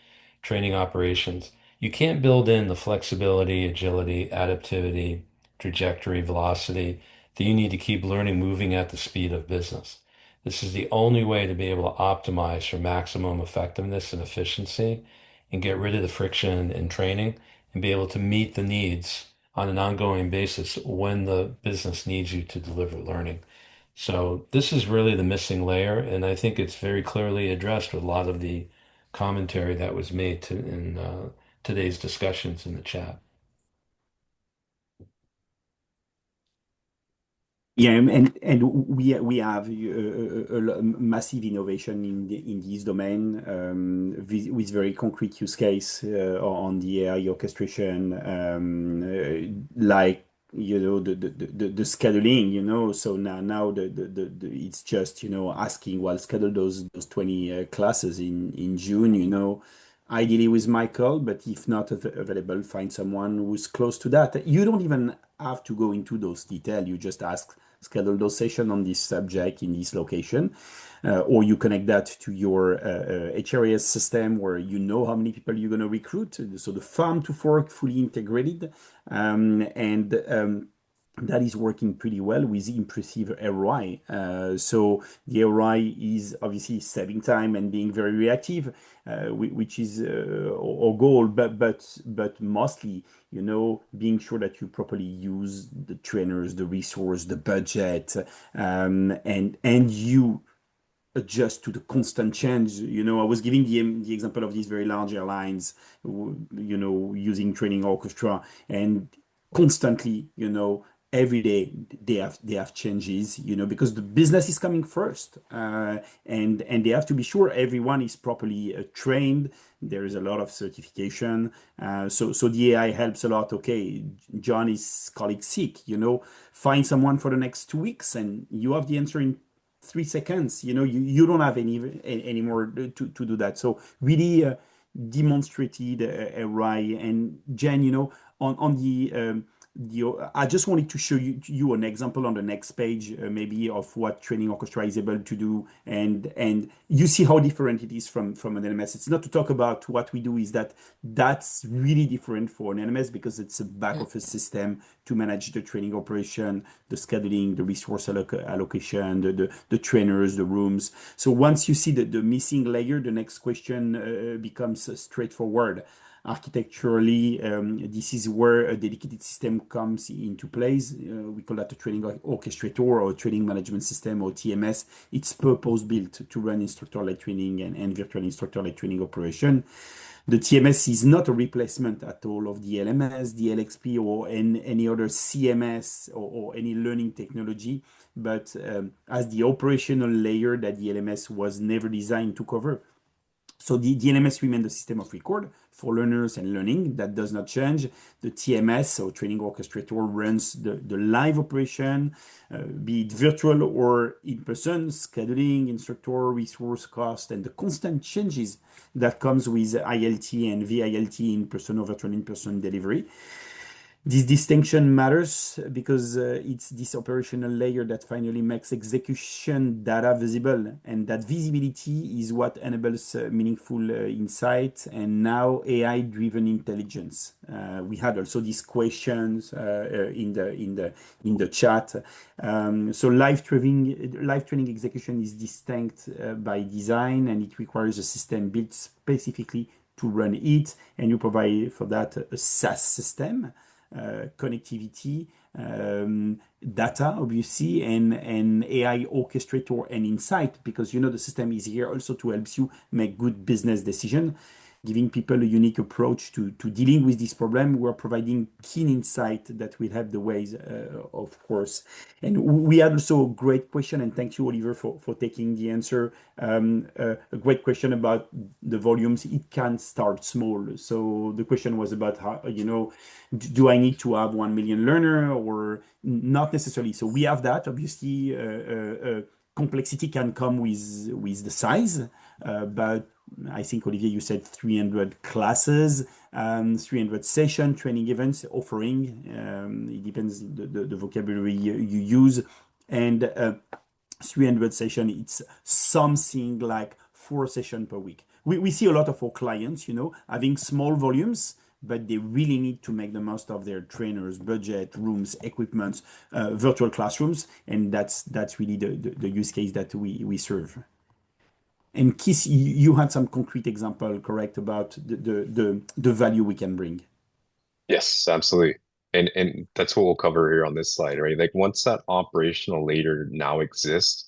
[SPEAKER 2] training operations, you can't build in the flexibility, agility, adaptivity, trajectory, velocity that you need to keep learning moving at the speed of business. This is the only way to be able to optimize for maximum effectiveness and efficiency and get rid of the friction in training and be able to meet the needs on an ongoing basis when the business needs you to deliver learning. So this is really the missing layer, and I think it's very clearly addressed with a lot of the commentary that was made in today's discussions in the chat.
[SPEAKER 4] Yeah, and we have a massive innovation in this domain with very concrete use case on the AI orchestration, like the scheduling, So now it's just asking, well, schedule those 20 classes in June, ideally with Michael, but if not available, find someone who's close to that. You don't even have to go into those details. You just ask, schedule those sessions on this subject in this location, or you connect that to your HRIS system where you know how many people you're going to recruit. So the farm to fork fully integrated, and that is working pretty well with impressive ROI. So the ROI is obviously saving time and being very reactive, which is our goal. But mostly, being sure that you properly use the trainers, the resource, the budget, and you adjust to the constant change. I was giving the example of these very large airlines, using Training Orchestra, and constantly, every day they have changes, because the business is coming first, and they have to be sure everyone is properly trained. There is a lot of certification, so the AI helps a lot. Okay, John is colleague sick, find someone for the next 2 weeks, and you have the answer in 3 seconds. You don't have any more to do that. So really demonstrated ROI. And Jen, on I just wanted to show you an example on the next page, maybe of what Training Orchestra is able to do, and you see how different it is from an LMS. It's not to talk about what we do, is that's really different for an LMS because it's a back office system to manage the training operation, the scheduling, the resource allocation, the trainers, the rooms. So once you see the missing layer, the next question becomes straightforward. Architecturally, this is where a dedicated system comes into place. We call that a training orchestrator or training management system, or TMS. It's purpose built to run instructor-led training and virtual instructor-led training operation. The TMS is not a replacement at all of the LMS, the LXP, or any other CMS or any learning technology, but as the operational layer that the LMS was never designed to cover. So the LMS remains the system of record for learners and learning. That does not change. The TMS, so Training Orchestrator, runs the live operation, be it virtual or in person, scheduling, instructor, resource, cost, and the constant changes that comes with ILT and VILT, in person or virtual in person delivery. This distinction matters because it's this operational layer that finally makes execution data visible, and that visibility is what enables meaningful insight and now AI-driven intelligence. We had also these questions in the chat. So live training execution is distinct by design, and it requires a system built specifically to run it, and you provide for that a SaaS system, connectivity, data, obviously, and AI orchestrator and insight, because the system is here also to help you make good business decision, giving people a unique approach to dealing with this problem. We're providing keen insight that will help the ways, of course. And we had also a great question, and thank you, Oliver, for taking the answer. A great question about the volumes. It can start small. So the question was about how, do I need to have 1 million learner or not necessarily? So we have that. Obviously, complexity can come with the size, but I think, Olivier, you said 300 classes, 300 session training events offering. It depends the vocabulary you use, and 300 session. It's something like 4 sessions per week. We see a lot of our clients, having small volumes, but they really need to make the most of their trainers, budget, rooms, equipment, virtual classrooms, and that's really the use case that we serve. And Keith, you had some concrete example, correct, about the value we can bring.
[SPEAKER 3] Yes, absolutely. And that's what we'll cover here on this slide, right? Like once that operational layer now exists,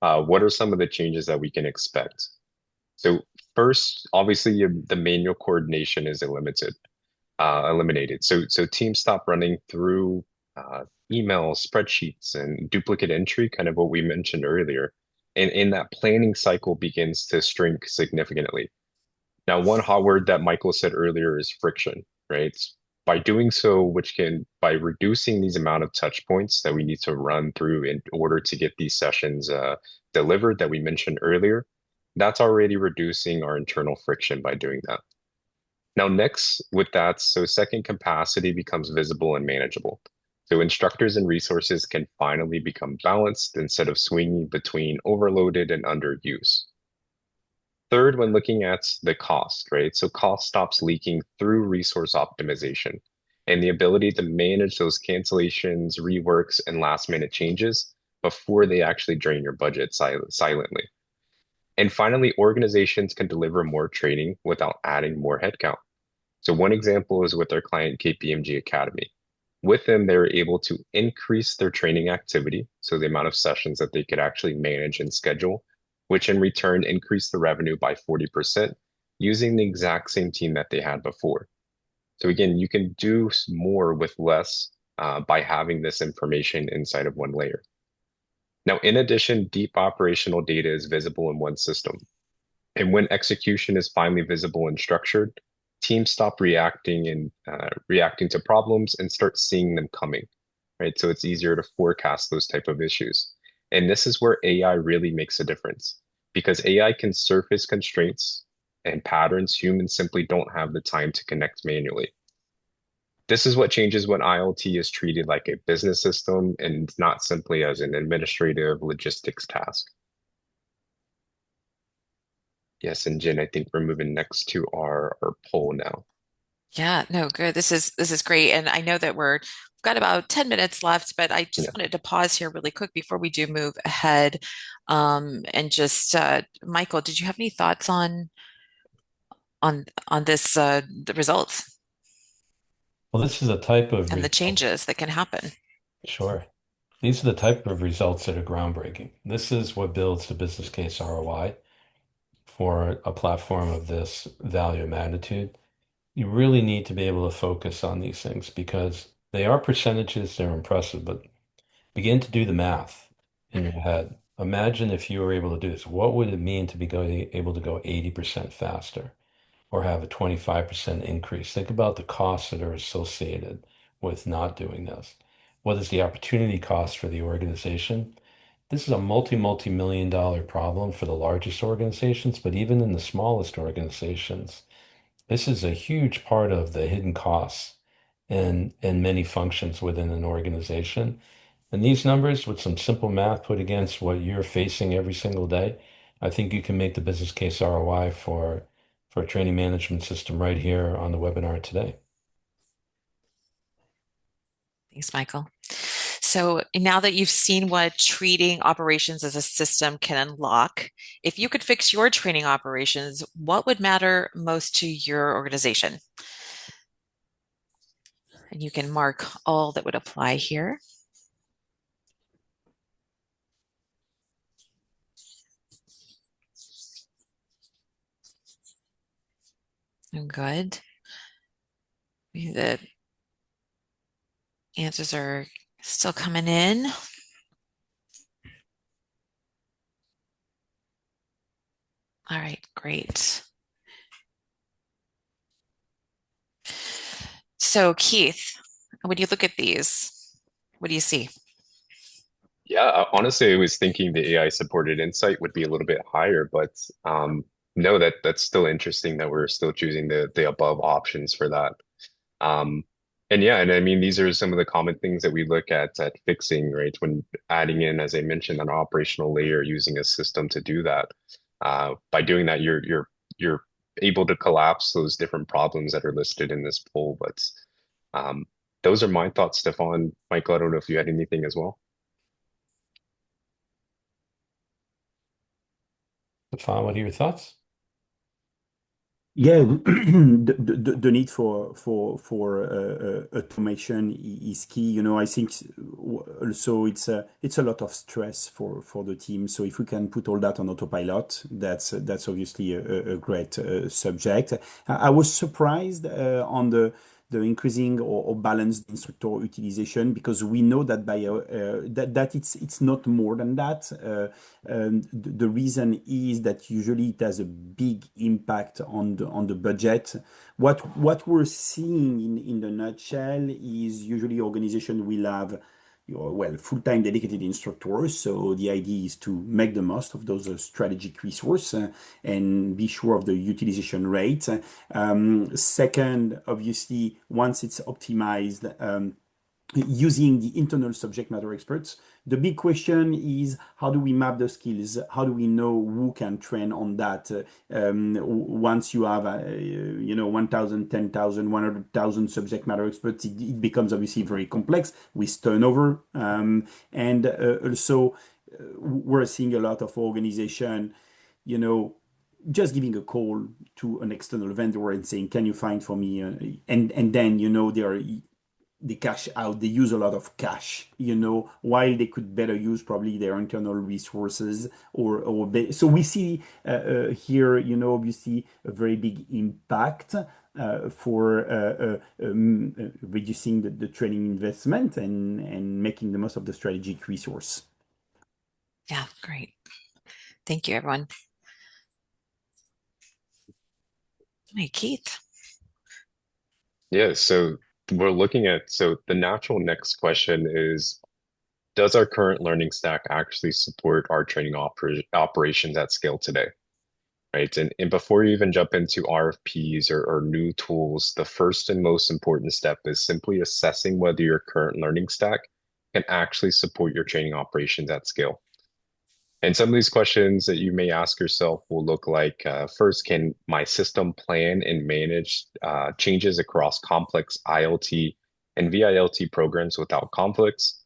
[SPEAKER 3] what are some of the changes that we can expect? So first, obviously, the manual coordination is eliminated. So teams stop running through email, spreadsheets, and duplicate entry, kind of what we mentioned earlier. And that planning cycle begins to shrink significantly. Now, one hot word that Michael said earlier is friction, right? By doing so, by reducing these amount of touch points that we need to run through in order to get these sessions delivered that we mentioned earlier, that's already reducing our internal friction by doing that. Now, next with that, so second, capacity becomes visible and manageable. So instructors and resources can finally become balanced instead of swinging between overloaded and underuse. Third, when looking at the cost, right? So cost stops leaking through resource optimization, and the ability to manage those cancellations, reworks, and last minute changes before they actually drain your budget silently. And finally, organizations can deliver more training without adding more headcount. So one example is with our client KPMG Academy. With them, they were able to increase their training activity, so the amount of sessions that they could actually manage and schedule, which in return increased the revenue by 40% using the exact same team that they had before. So again, you can do more with less by having this information inside of one layer. Now, in addition, deep operational data is visible in one system. And when execution is finally visible and structured, teams stop reacting to problems and start seeing them coming, right? So it's easier to forecast those type of issues. And this is where AI really makes a difference, because AI can surface constraints and patterns humans simply don't have the time to connect manually. This is what changes when IoT is treated like a business system and not simply as an administrative logistics task. Yes, and Jen, I think we're moving next to our poll now.
[SPEAKER 5] Yeah, no, good. This is great. And I know that we've got about 10 minutes left, but I just
[SPEAKER 3] Yeah.
[SPEAKER 5] wanted to pause here really quick before we do move ahead. And just Michael, did you have any thoughts on this the results
[SPEAKER 2] Well, this is a type of
[SPEAKER 5] and the
[SPEAKER 2] result.
[SPEAKER 5] changes that can happen?
[SPEAKER 2] Sure. These are the type of results that are groundbreaking. This is what builds the business case ROI for a platform of this value and magnitude. You really need to be able to focus on these things because they are percentages, they're impressive, but begin to do the math in your head. Imagine if you were able to do this. What would it mean to be able to go 80% faster or have a 25% increase? Think about the costs that are associated with not doing this. What is the opportunity cost for the organization? This is a multi-million dollar problem for the largest organizations, but even in the smallest organizations, this is a huge part of the hidden costs and many functions within an organization. And these numbers, with some simple math put against what you're facing every single day, I think you can make the business case ROI for a training management system right here on the webinar today.
[SPEAKER 5] Thanks, Michael. So now that you've seen what treating operations as a system can unlock, if you could fix your training operations, what would matter most to your organization? And you can mark all that would apply here. Good. The answers are still coming in. All right, great. So Keith, when you look at these, what do you see?
[SPEAKER 3] Yeah, honestly, I was thinking the AI supported insight would be a little bit higher, but no, that's still interesting that we're still choosing the above options for that. Um, and yeah, and I mean, these are some of the common things that we look at fixing, right? When adding in, as I mentioned, an operational layer using a system to do that. By doing that, you're able to collapse those different problems that are listed in this poll. But um, those are my thoughts, Stefan. Michael, I don't know if you had anything as well.
[SPEAKER 2] Stefan, what are your thoughts?
[SPEAKER 4] Yeah, the need for automation is key. You know, I think also it's a lot of stress for the team. So if we can put all that on autopilot, that's obviously a great subject. I was surprised on the increasing or balanced instructor utilization, because we know that by that it's not more than that. The reason is that usually it has a big impact on the budget. What we're seeing in the nutshell is usually organization will have well, full-time dedicated instructors. So the idea is to make the most of those strategic resources and be sure of the utilization rate. Second, obviously, once it's optimized, using the internal subject matter experts. The big question is, how do we map the skills? How do we know who can train on that? Once you have, 1,000, 10,000, 100,000 subject matter experts, it becomes obviously very complex with turnover. And also, we're seeing a lot of organization, just giving a call to an external vendor and saying, "Can you find for me?" And then they cash out. They use a lot of cash, while they could better use probably their internal resources so we see here, obviously a very big impact for reducing the training investment and making the most of the strategic resource.
[SPEAKER 5] Yeah, great. Thank you, everyone. Hey, Keith.
[SPEAKER 3] Yeah, so we're looking at, so the natural next question is, does our current learning stack actually support our training operations at scale today? Right. And before you even jump into RFPs or new tools, the first and most important step is simply assessing whether your current learning stack can actually support your training operations at scale. And some of these questions that you may ask yourself will look like, first, can my system plan and manage changes across complex ILT and VILT programs without conflicts?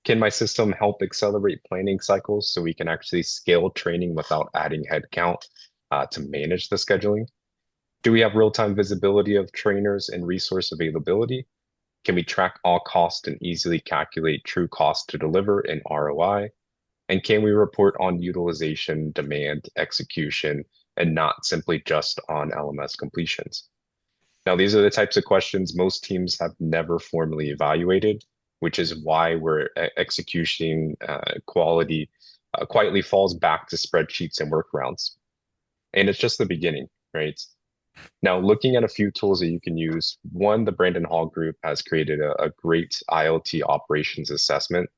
[SPEAKER 3] Can my system help accelerate planning cycles so we can actually scale training without adding headcount to manage the scheduling? Do we have real-time visibility of trainers and resource availability? Can we track all costs and easily calculate true cost to deliver and ROI? And can we report on utilization, demand, execution, and not simply just on LMS completions? Now, these are the types of questions most teams have never formally evaluated, which is why we're execution quality quietly falls back to spreadsheets and workarounds. And it's just the beginning, right? Now, looking at a few tools that you can use, one, the Brandon Hall Group has created a great IoT operations assessment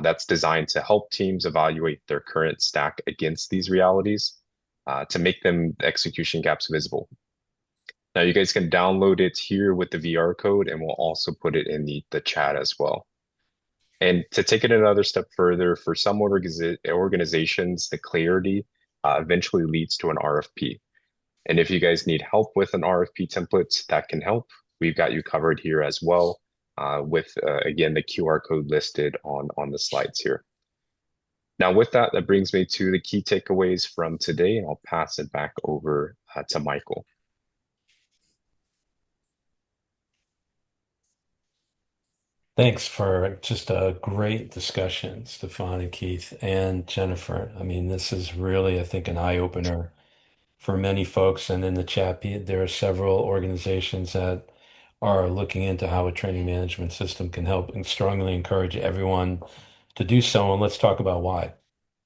[SPEAKER 3] that's designed to help teams evaluate their current stack against these realities to make them execution gaps visible. Now you guys can download it here with the VR code, and we'll also put it in the chat as well. And to take it another step further, for some organizations, the clarity eventually leads to an RFP. And if you guys need help with an RFP template, that can help. We've got you covered here as well, with again the QR code listed on the slides here. Now, with that, that brings me to the key takeaways from today, and I'll pass it back over to Michael.
[SPEAKER 2] Thanks for just a great discussion, Stephan and Keith and Jennifer. I mean, this is really, I think, an eye-opener for many folks. And in the chat, there are several organizations that are looking into how a training management system can help and strongly encourage everyone to do so. And let's talk about why.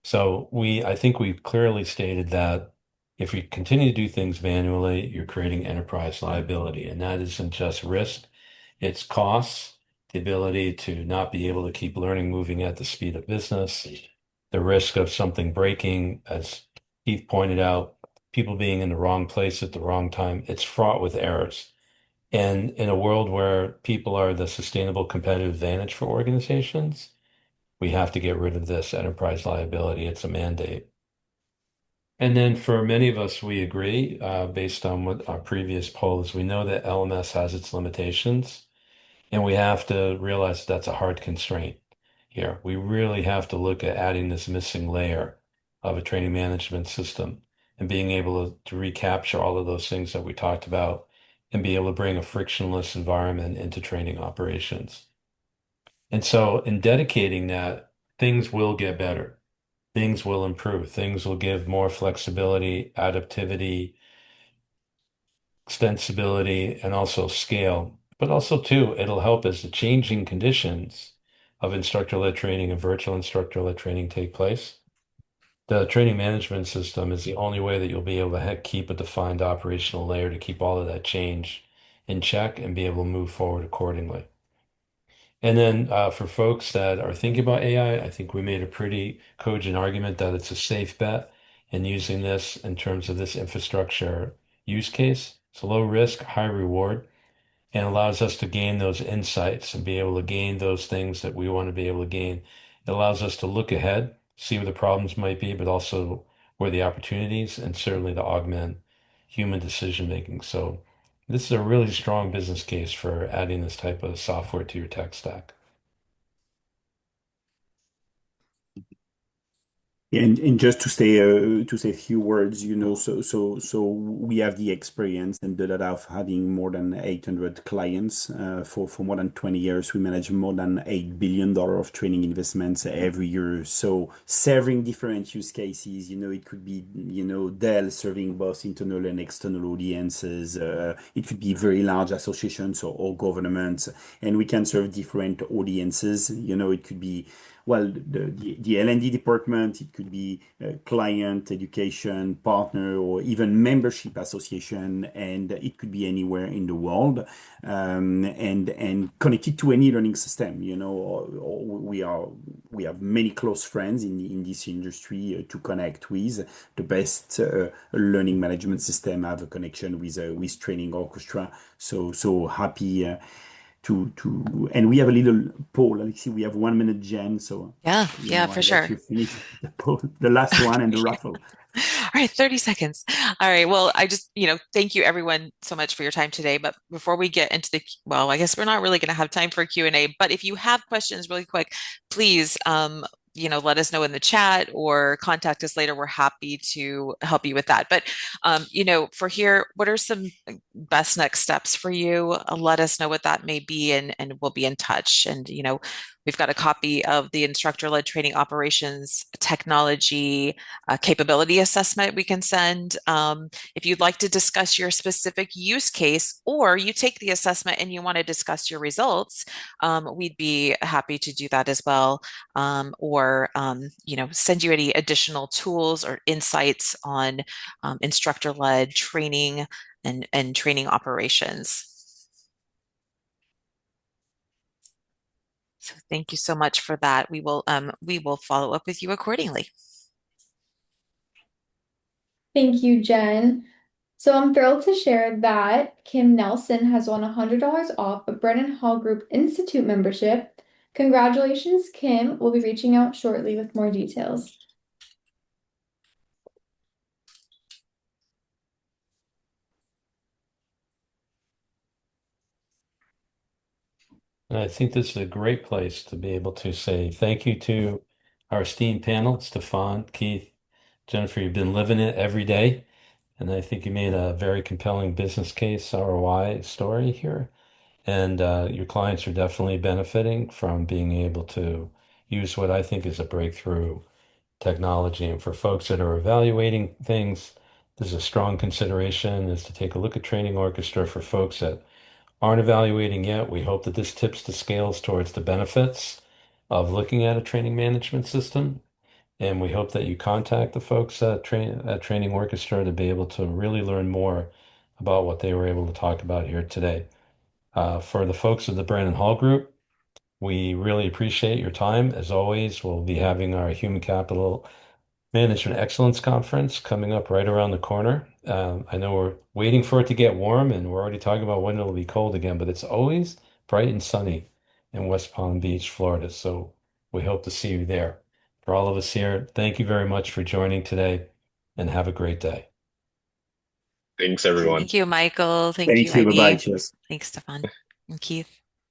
[SPEAKER 2] So I think we've clearly stated that if you continue to do things manually, you're creating enterprise liability, and that isn't just risk, it's costs, the ability to not be able to keep learning, moving at the speed of business, the risk of something breaking, as Keith pointed out, people being in the wrong place at the wrong time. It's fraught with errors. And in a world where people are the sustainable competitive advantage for organizations, we have to get rid of this enterprise liability. It's a mandate. And then for many of us, we agree, based on what our previous polls, we know that LMS has its limitations, and we have to realize that's a hard constraint here. We really have to look at adding this missing layer of a training management system and being able to recapture all of those things that we talked about and be able to bring a frictionless environment into training operations. And so in dedicating that, things will get better. Things will improve. Things will give more flexibility, adaptivity, extensibility, and also scale. But also, too, it'll help as the changing conditions of instructor-led training and virtual instructor-led training take place. The training management system is the only way that you'll be able to keep a defined operational layer to keep all of that change in check and be able to move forward accordingly. And then for folks that are thinking about AI, I think we made a pretty cogent argument that it's a safe bet in using this in terms of this infrastructure use case. It's low risk, high reward, and allows us to gain those insights and be able to gain those things that we want to be able to gain. It allows us to look ahead, see where the problems might be, but also where the opportunities, and certainly to augment human decision making. So this is a really strong business case for adding this type of software to your tech stack.
[SPEAKER 4] And just to say a few words, so we have the experience and the data of having more than 800 clients for more than 20 years. We manage more than $8 billion of training investments every year. So serving different use cases, it could be Dell serving both internal and external audiences. It could be very large associations or governments, and we can serve different audiences. It could be the L&D department, it could be client, education, partner, or even membership association, and it could be anywhere in the world, and connected to any learning system. We have many close friends in this industry to connect with. The best learning management system have a connection with Training Orchestra. So happy. And we have a little poll. Alexi, we have 1 minute, Jen. So
[SPEAKER 5] yeah, for
[SPEAKER 4] I
[SPEAKER 5] sure.
[SPEAKER 4] let you finish the poll, the last one and the raffle.
[SPEAKER 5] All right, 30 seconds. All right. Well, I just, thank you everyone so much for your time today. But before we get into well, I guess we're not really going to have time for Q&A, but if you have questions really quick, please, let us know in the chat or contact us later. We're happy to help you with that. But, for here, what are some best next steps for you? Let us know what that may be, and we'll be in touch. And, we've got a copy of the instructor-led training operations technology capability assessment we can send. If you'd like to discuss your specific use case, or you take the assessment and you want to discuss your results, we'd be happy to do that as well. Or send you any additional tools or insights on instructor-led training and training operations. So thank you so much for that. We will follow up with you accordingly.
[SPEAKER 1] Thank you, Jen. So I'm thrilled to share that Kim Nelson has won $100 off a Brennan Hall Group Institute membership. Congratulations, Kim. We'll be reaching out shortly with more details.
[SPEAKER 2] And I think this is a great place to be able to say thank you to our esteemed panel, Stephan, Keith, Jennifer. You've been living it every day. And I think you made a very compelling business case ROI story here. And your clients are definitely benefiting from being able to use what I think is a breakthrough technology. And for folks that are evaluating things, there's a strong consideration is to take a look at Training Orchestra. For folks that aren't evaluating yet, we hope that this tips the scales towards the benefits of looking at a training management system. And we hope that you contact the folks at Training Orchestra to be able to really learn more about what they were able to talk about here today. For the folks of the Brandon Hall Group, we really appreciate your time. As always, we'll be having our Human Capital Management Excellence Conference coming up right around the corner. I know we're waiting for it to get warm, and we're already talking about when it'll be cold again, but it's always bright and sunny in West Palm Beach, Florida. So we hope to see you there. For all of us here, thank you very much for joining today, and have a great day.
[SPEAKER 3] Thanks, everyone.
[SPEAKER 5] Thank you, Michael. Thank you,
[SPEAKER 4] Thank you. Bye-bye.
[SPEAKER 5] Ivy.
[SPEAKER 4] Cheers.
[SPEAKER 5] Thanks, Stefan and Keith.